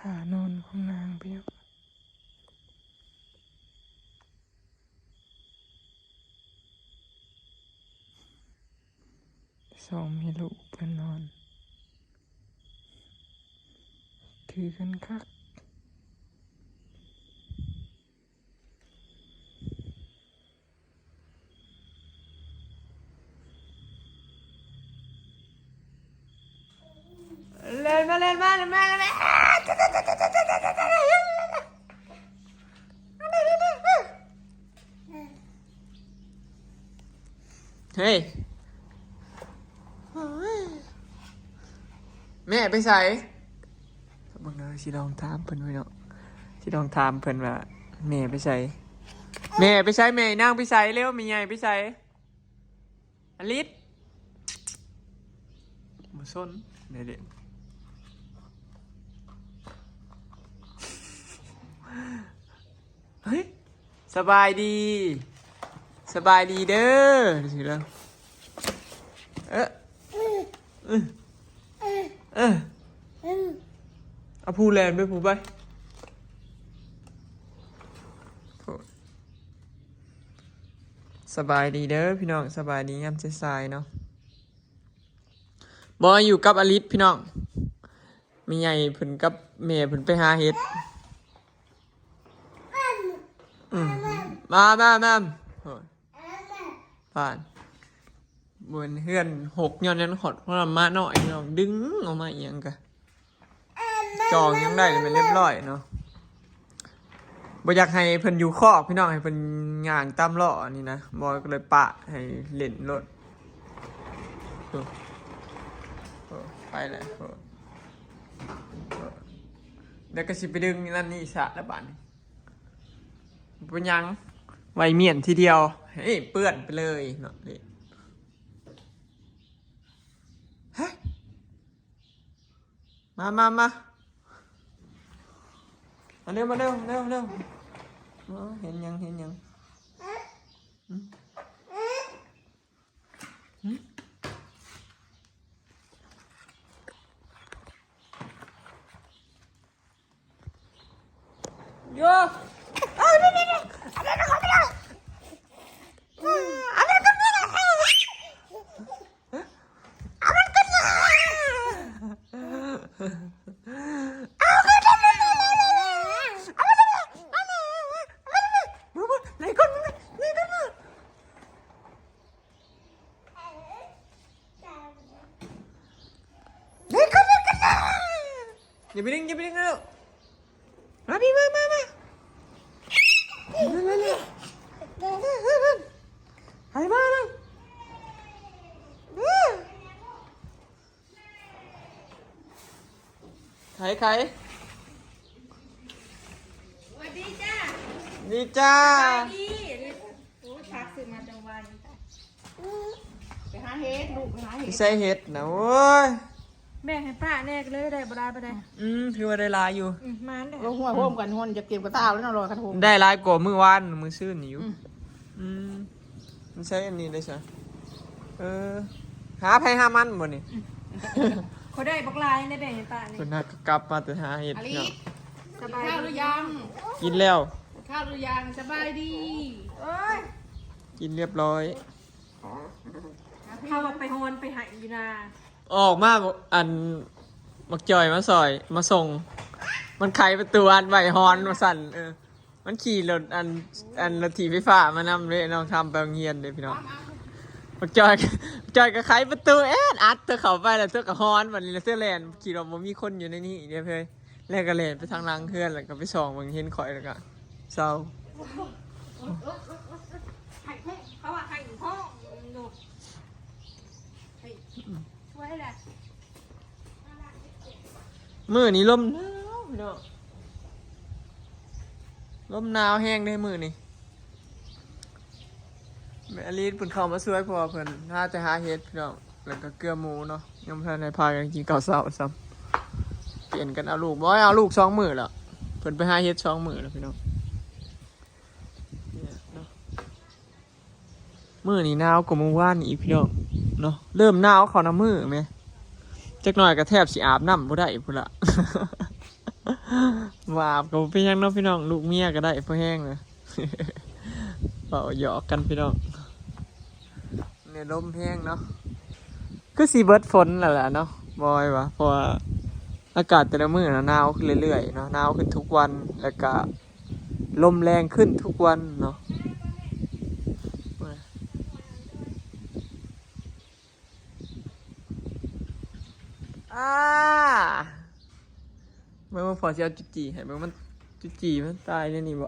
ท่านอนของนางเพียบสองมีลูกเพื่อนนอนถือกันคักเล่นมาเล่นมาเล่นมาเล่นมาเฮ้ยแม่ไปใส่บังเอิญสิลองถามเพิ่นไว้เนาะสิลองถามเพิ่นว่าแม่ไปใส่แม่ไปใส่แม่นั่งไปใส่เร็วมีใหญ่ไปใส่อลิศมาส้นเด็ดเฮ้ยสบายดีสบายดีเด้อสิแล้วเอาพูแลนไปพูไปสบายดีเด้อพี่น้องสบายดียามสายๆเนาะบอยอยู่กับอลิศพี่น้องมีใหญ่เพิ่นกับแม่เพิ่นไปหาเห็ดมาผ่านบนเฮือน6ย้อนนั้นขอดเพราะมาหน่อยเราดึงออกมาอีกยังกะจองยังได้เลยมันเรียบร้อยเนาะบ่อยากให้เพิ่นอยู่คอกพี่น้องให้เพิ่นย่างตามล้อนี่นะบอยก็เลยปะให้เล่นรถไปเลยเดี๋ยวก็สิไปดึงนั่นนี่สะแล้วบ้านเป็นยังไวเมียนทีเดียวเฮ้ยเปื้อนไปเลยเนาะนี่ฮะมาเร็วเห็นยังโย่อย่าไปดึงนะมาพี่มาให้มานะใครสวัสดีจ้าดีจ้าดีโอ้ชักสื่อมาจังวันไปหาเฮ็ดลูกไปหาเฮ็ดใส่เห็ดนะโว้ยแม่ให้ป้าแน่เลยได้บ่ได้ถือว่าได้ลายอยู่มาได้เราหัวโฮมกันหัวจะเก็บกระต้าแล้วเรารอกระทงได้ลายกว่ามือวานมือซื่นอยู่มันใช้อันนี้ได้ใช่หาไผ่หามันบ่นี่เขาได้บักลายในแบ่งให้ป้านี่คนน่ะกลับมาแต่หาเห็ดเนาะสบายข้าวหรือยังกินแล้วข้าวหรือยังสบายดีกินเรียบร้อยข้าวไปฮอนไปหายอยู่นาออกมาอันมักจอยมาซอยมาส่งมันไขประตูอันไหวฮอนมาสั่นมันขี่รถอันรถถีบไฟฟ้ามานำเลยน้องทำไปโรงเรียนเลยพี่น้องมักจอยก็ไขประตูอัดเธอเข้าไปแล้วเธอก็ฮอนวันนี้เธอแลนขี่รถมันมีคนอยู่ในนี้เดี๋ยวเพื่อนแล้วก็แลนไปทางหลังเพื่อนแล้วก็ไปส่องมึงเห็นข่อยแล้วก็เศร้าเขาว่าให้ห้องดูช่วยแหละมือนี้ลมหนาวพี่น้องลมหนาวแห้งได้มือนี่แม่อลิศเพิ่นเข้ามาช่วยพอเพิ่นถ้าจะหาเห็ดพี่น้องแล้วก็เกลือหมูเนาะยังพาในพากันกินข้าวเช้าซ้ำเปลี่ยนกันเอาลูกบ่เอาลูก2 มื้อแล้วเพิ่นไปหาเห็ด2 มื้อแล้วพี่น้องมื้อนี้หนาวกว่าเมื่อวานอีกพี่น้องเนาะเริ่มหนาวเข้าน้ำมือแม่จักหน่อยก็แทบสิอาบน้ำบ่ได้พุ่นละ บาปกับพี่ยังเนาะพี่น้องลูกเมียก็ได้พอแห้งเลย เป่าหยอกกันพี่น้องเนี่ยลมแห้งเนาะก็สีเบิร์ดฝนแหละเนาะบอยวะเพราะว่าอากาศแต่ละมื้อหนาวขึ้นเรื่อยๆเนาะหนาวขึ้นทุกวันแล้วก็ลมแรงขึ้นทุกวันเนาะเมื่อพอจะเอาจุจีให้เมื่อมันจุจีมันตายเนี่ยนี่บ่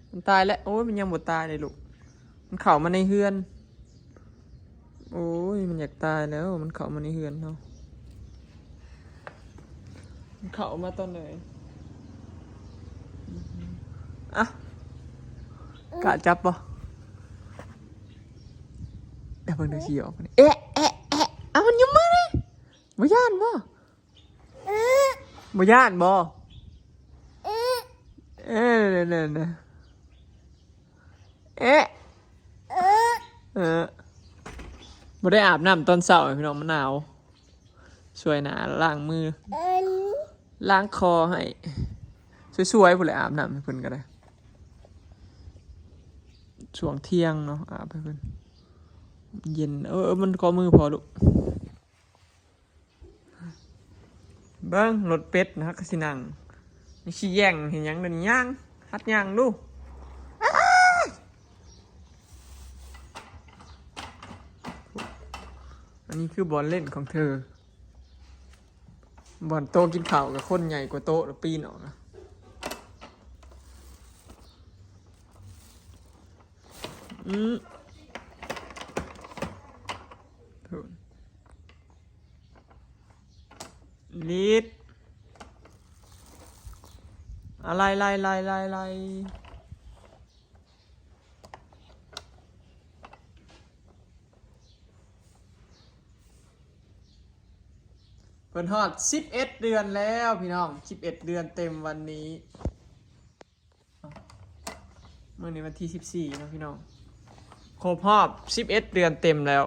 มันตายแล้วโอ้ยมันยังบ่ตายเลยลูกมันเข้ามาในเฮือนโอ้ยมันอยากตายแล้วมันเข้ามาในเฮือนเนาะมันเข้ามาตอนไหนอ่ะกะจับบ่เดี๋ยวเพิ่งนึกขี้ออกเอ๊ะเอามันยังมาเลยบ่ย่านบ่บ่ย่านบ่เนี่ยบ่ได้อาบน้ำตอนเช้าพี่น้องมันหนาวช่วยหนาล้างมือล้างคอให้สวยๆพุ่นเลยอาบน้ำให้เพิ่นก็ได้ช่วงเที่ยงเนาะอาบให้เพิ่นเย็นมันก็มือพอลูกเบิ้งรถเป็ดนะครับกสินังนี่ขี้แย่งเห็นยังเดินย่างฮัดย่างดูอันนี้คือบอลเล่นของเธอบอลโตกินข้าวกับคนใหญ่กว่าโต๊ะแล้วปีนออกนะลิดอะไรเพิ่นฮอด11 เดือนแล้วพี่น้อง11 เดือนเต็มวันนี้เมื่อนี้วันที่14นะพี่น้องครบรอบ11 เดือนเต็มแล้ว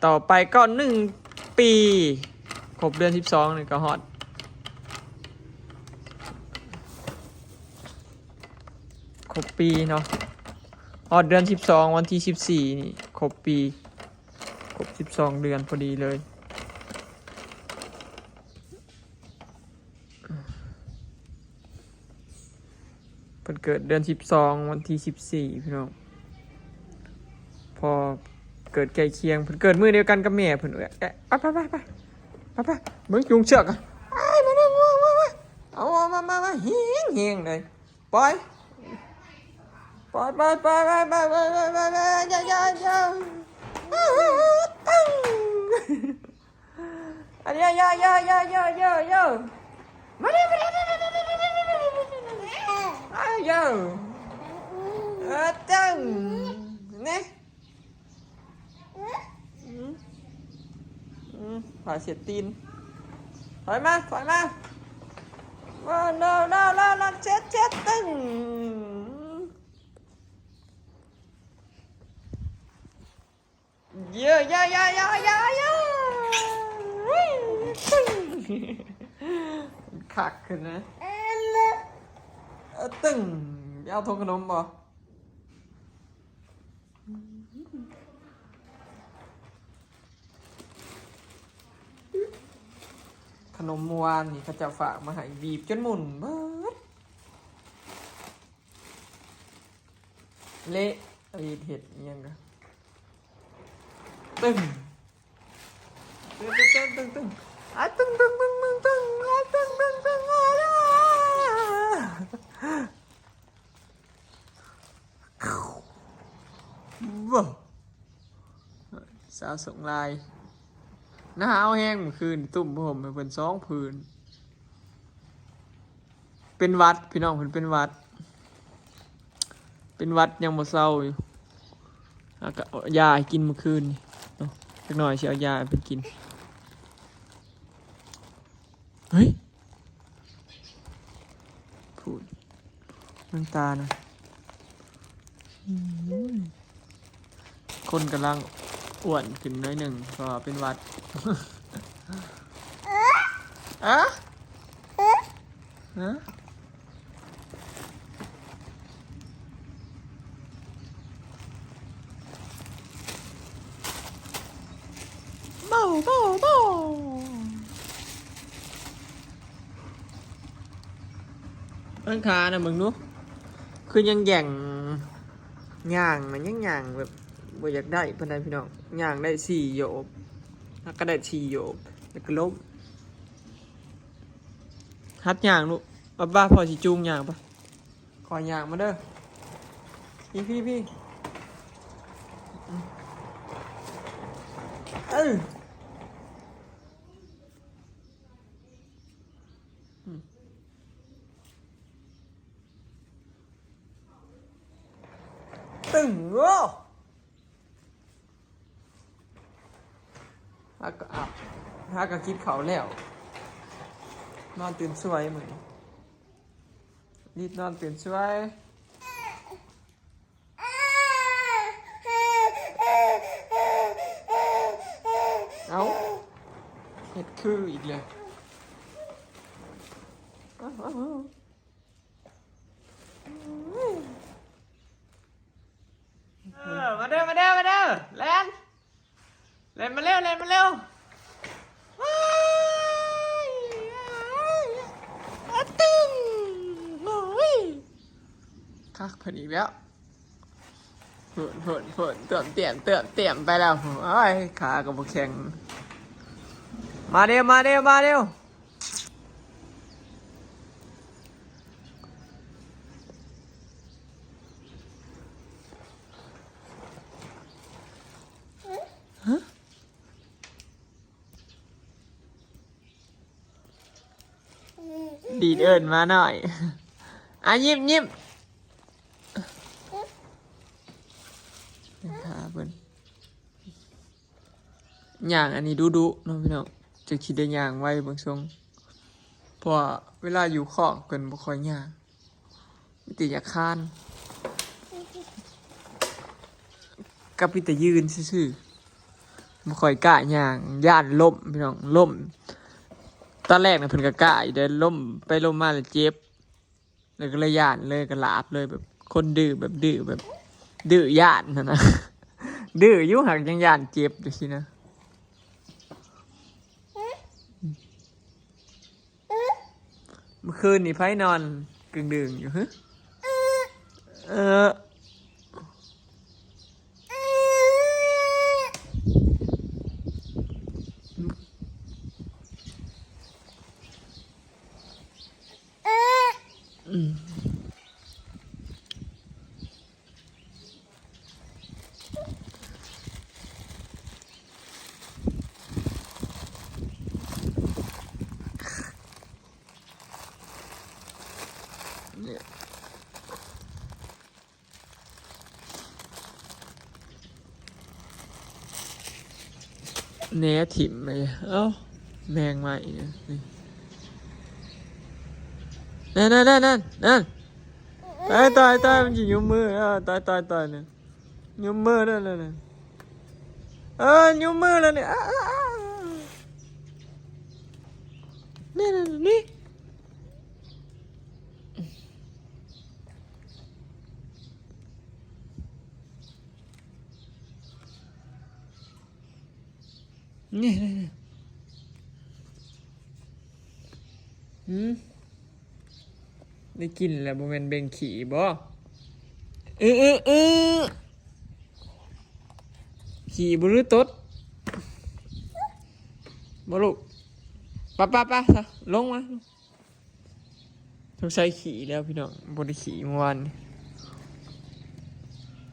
ต่อไปก็1 ปีครบเดือน12นี่ก็ฮอดครบปีเนาะฮอดเดือน12วันที่14นี่ครบปีครบ12 เดือนพอดีเลยเพิ่นเกิดเดือน12วันที่14พี่น้องพอเกิดใกล้เคียงเพิ่นเกิดมื้อเดียวกันกับแม่เพิ่นไปมึงจุงเชือกอ่ะไอ้มานั่งมาเอามาเฮียงเลยปล่อยอย่าตั้งอันนี้อย่ามาดิอย่าตั้งนี่ผ่าเสียดตีนถอยมาno เช็ดตึ้งเยอะขักขึ้นนะตึ้งเอาทงขนมบ่ขนมเมื่อวานนี่เขาจะฝากมาให้บีบจนหมุนเบิดเละรีดเห็ดเงี้ยกันตึ้งอ่ะตึ้งว้าวสาวส่งลายหน้าเอาแห้งเมื่อคืนตุ่มผมเป็น2 ผืนเป็นวัดพี่น้องเพิ่นเป็นวัดยังบ่เศร้าอยู่ก็เอายาให้กินเมื่อคืนนี่เนาะสักหน่อยสิเอายาให้เพิ่นกินเฮ้ยพูดน้ำตานะคนกำลังอ้วนขึ้นน้อยหนึ่งก็เป็นวัดอะ ฮะเบ้าเบ้าเบ้าอันขานะมึงนุคือยังแย่งย่างนะยังย่างแบบบ่อยากได้เพื่อนใดพี่น้องย่างได้4 โยบแล้วก็ได้4 โยบแล้วก็ล้มฮัดย่างลูกบ้าพอสิจูงย่างปะขอย่างมาเด้อพี่ตึงโอ้ฮักก็อับฮักก็คิดเขาแล้วนอนตื่นสวยเหมือนรีบนอนตื่นสวยเอาเห็ดคืออีกเลยมาเด้อแลนมาเร็วตึงโอ้ยคักพอดีแล้วเติมเตี่ยมไปแล้วโอ้ยขากับบุแข็งมาเร็วดีดเอิญมาหน่อยยิ้มขาเพิ่นย่างอันนี้ดุน้องพี่น้องจะคิดได้ย่างไว้บางช่วงเพราะเวลาอยู่คอกเพิ่นบ่ค่อยย่างมีแต่อยากคาน กับพี่แต่ยืนซื่อๆมาคอยกะอย่างย่านล่มพี่น้องล่มตอนแรกนะเพิ่นก็กะอยู่เดินล่มไปล่มมาแล้วเจ็บเลยก็เลยย่านเลยก็ลาบเลยแบบคนดื้อแบบดื้อย่านนะ ดื้อยุ่งหักยังย่านเจ็บอยู่สินะเมื่อคืนนี่ไพ่นอนกึ่งดึงอยู่ฮะเออเนี่ยเนื้อถิ่มไปเอ้าแมงมาอีกนี่นั่นตายมันจะยุ่มมือตายเนี่ยยุ่มมือนั่นยุ่มมือแล้วเนี่ยนี่ได้กินแล้วบ่แม่นเบ่งขี่บ่ขี่บ่หรือตดบ่ลูกป้าซะลงมาต้องใช้ขี่แล้วพี่น้องบ่ได้ขี่เมื่อวาน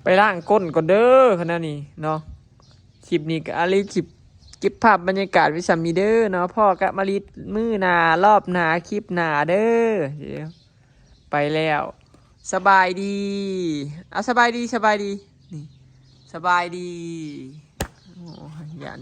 ไปล้างก้นก่อนเด้อขนาดนี้เนาะคลิปนี้ก็อะไรคลิปเก็บภาพบรรยากาศไว้สามีเด้อเนาะพ่อกะมาลิดมื้อหน้ารอบหน้าคลิปหน้าเด้อเดี๋ยวไปแล้วสบายดีสบายดีนี่สบายดีโอ้ยัน